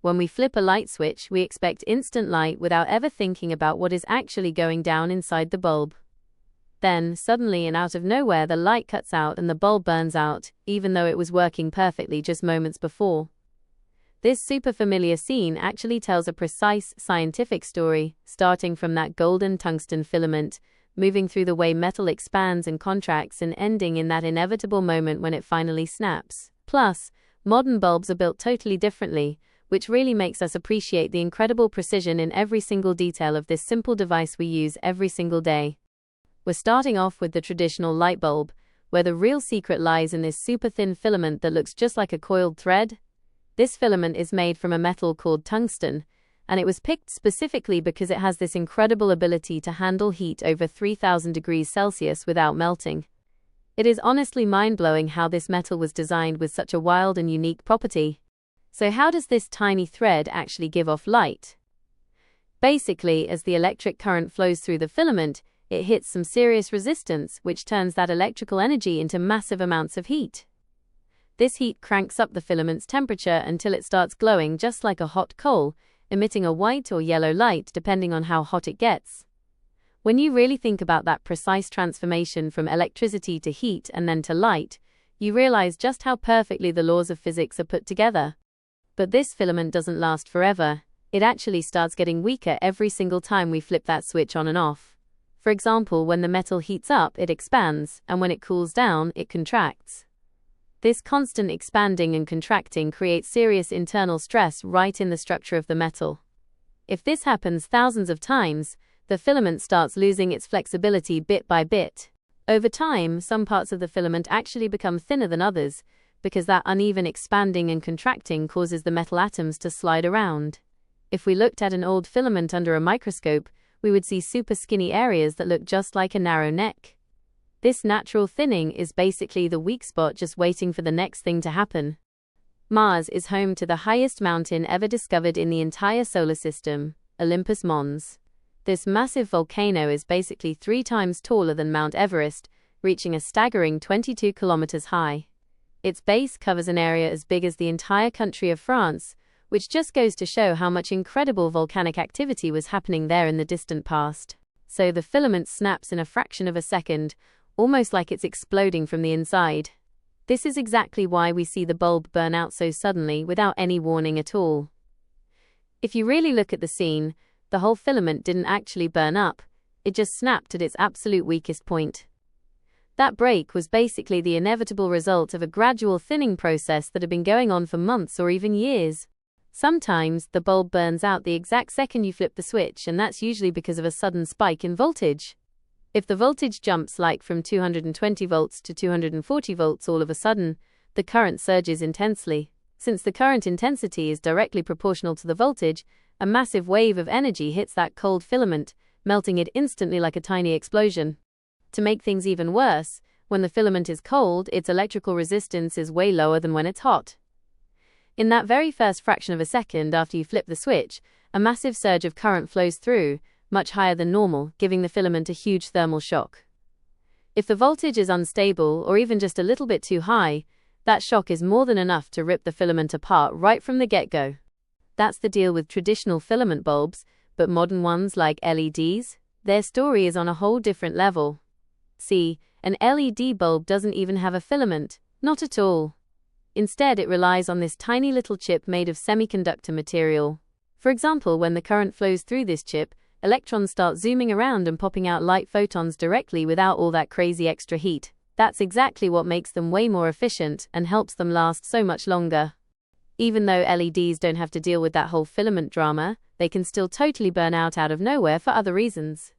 When we flip a light switch, we expect instant light without ever thinking about what is actually going down inside the bulb. Then, suddenly and out of nowhere, the light cuts out and the bulb burns out, even though it was working perfectly just moments before. This super familiar scene actually tells a precise scientific story, starting from that golden tungsten filament, moving through the way metal expands and contracts, and ending in that inevitable moment when it finally snaps. Plus, modern bulbs are built totally differently, which really makes us appreciate the incredible precision in every single detail of this simple device we use every single day. We're starting off with the traditional light bulb, where the real secret lies in this super thin filament that looks just like a coiled thread. This filament is made from a metal called tungsten, and it was picked specifically because it has this incredible ability to handle heat over 3000 degrees Celsius without melting. It is honestly mind-blowing how this metal was designed with such a wild and unique property. So how does this tiny thread actually give off light? Basically, as the electric current flows through the filament, it hits some serious resistance, which turns that electrical energy into massive amounts of heat. This heat cranks up the filament's temperature until it starts glowing just like a hot coal, emitting a white or yellow light depending on how hot it gets. When you really think about that precise transformation from electricity to heat and then to light, you realize just how perfectly the laws of physics are put together. But this filament doesn't last forever. It actually starts getting weaker every single time we flip that switch on and off. For example, when the metal heats up, it expands, and when it cools down, it contracts. This constant expanding and contracting creates serious internal stress right in the structure of the metal. If this happens thousands of times, the filament starts losing its flexibility bit by bit. Over time, some parts of the filament actually become thinner than others, because that uneven expanding and contracting causes the metal atoms to slide around. If we looked at an old filament under a microscope, we would see super skinny areas that look just like a narrow neck. This natural thinning is basically the weak spot just waiting for the next thing to happen. Mars is home to the highest mountain ever discovered in the entire solar system, Olympus Mons. This massive volcano is basically 3 times taller than Mount Everest, reaching a staggering 22 kilometers high. Its base covers an area as big as the entire country of France, which just goes to show how much incredible volcanic activity was happening there in the distant past. So the filament snaps in a fraction of a second, almost like it's exploding from the inside. This is exactly why we see the bulb burn out so suddenly without any warning at all. If you really look at the scene, the whole filament didn't actually burn up, it just snapped at its absolute weakest point. That break was basically the inevitable result of a gradual thinning process that had been going on for months or even years. Sometimes, the bulb burns out the exact second you flip the switch, and that's usually because of a sudden spike in voltage. If the voltage jumps like from 220 volts to 240 volts all of a sudden, the current surges intensely. Since the current intensity is directly proportional to the voltage, a massive wave of energy hits that cold filament, melting it instantly like a tiny explosion. To make things even worse, when the filament is cold, its electrical resistance is way lower than when it's hot. In that very first fraction of a second after you flip the switch, a massive surge of current flows through, much higher than normal, giving the filament a huge thermal shock. If the voltage is unstable or even just a little bit too high, that shock is more than enough to rip the filament apart right from the get-go. That's the deal with traditional filament bulbs, but modern ones like LEDs, their story is on a whole different level. See, an LED bulb doesn't even have a filament, not at all. Instead, it relies on this tiny little chip made of semiconductor material. For example, when the current flows through this chip, electrons start zooming around and popping out light photons directly without all that crazy extra heat. That's exactly what makes them way more efficient and helps them last so much longer. Even though LEDs don't have to deal with that whole filament drama, they can still totally burn out of nowhere for other reasons.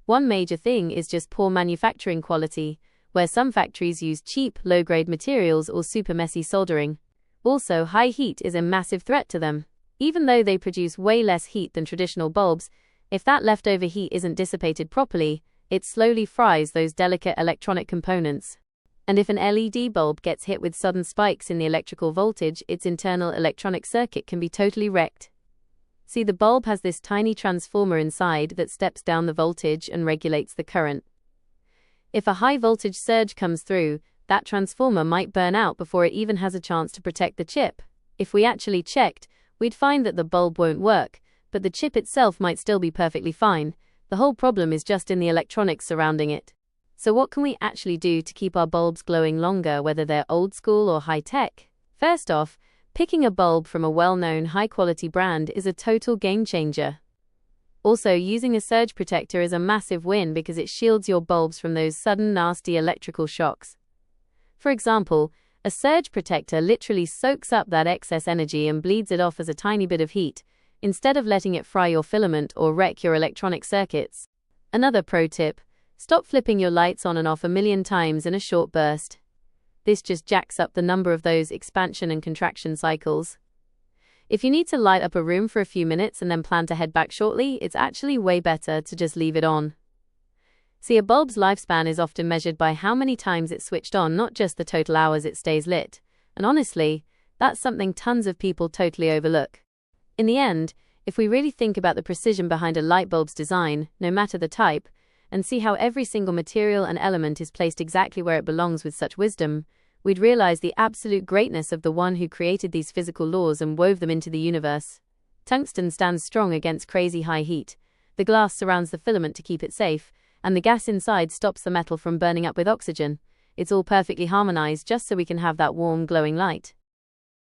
One major thing is just poor manufacturing quality, where some factories use cheap, low-grade materials or super messy soldering. Also, high heat is a massive threat to them. Even though they produce way less heat than traditional bulbs, if that leftover heat isn't dissipated properly, it slowly fries those delicate electronic components. And if an LED bulb gets hit with sudden spikes in the electrical voltage, its internal electronic circuit can be totally wrecked. See, the bulb has this tiny transformer inside that steps down the voltage and regulates the current. If a high voltage surge comes through, that transformer might burn out before it even has a chance to protect the chip. If we actually checked, we'd find that the bulb won't work, but the chip itself might still be perfectly fine. The whole problem is just in the electronics surrounding it. So what can we actually do to keep our bulbs glowing longer, whether they're old school or high-tech? First off, picking a bulb from a well-known high-quality brand is a total game-changer. Also, using a surge protector is a massive win because it shields your bulbs from those sudden nasty electrical shocks. For example, a surge protector literally soaks up that excess energy and bleeds it off as a tiny bit of heat, instead of letting it fry your filament or wreck your electronic circuits. Another pro tip: stop flipping your lights on and off a million times in a short burst. This just jacks up the number of those expansion and contraction cycles. If you need to light up a room for a few minutes and then plan to head back shortly, it's actually way better to just leave it on. See, a bulb's lifespan is often measured by how many times it's switched on, not just the total hours it stays lit. And honestly, that's something tons of people totally overlook. In the end, if we really think about the precision behind a light bulb's design, no matter the type, and see how every single material and element is placed exactly where it belongs with such wisdom, we'd realize the absolute greatness of the one who created these physical laws and wove them into the universe. Tungsten stands strong against crazy high heat. The glass surrounds the filament to keep it safe, and the gas inside stops the metal from burning up with oxygen. It's all perfectly harmonized just so we can have that warm, glowing light.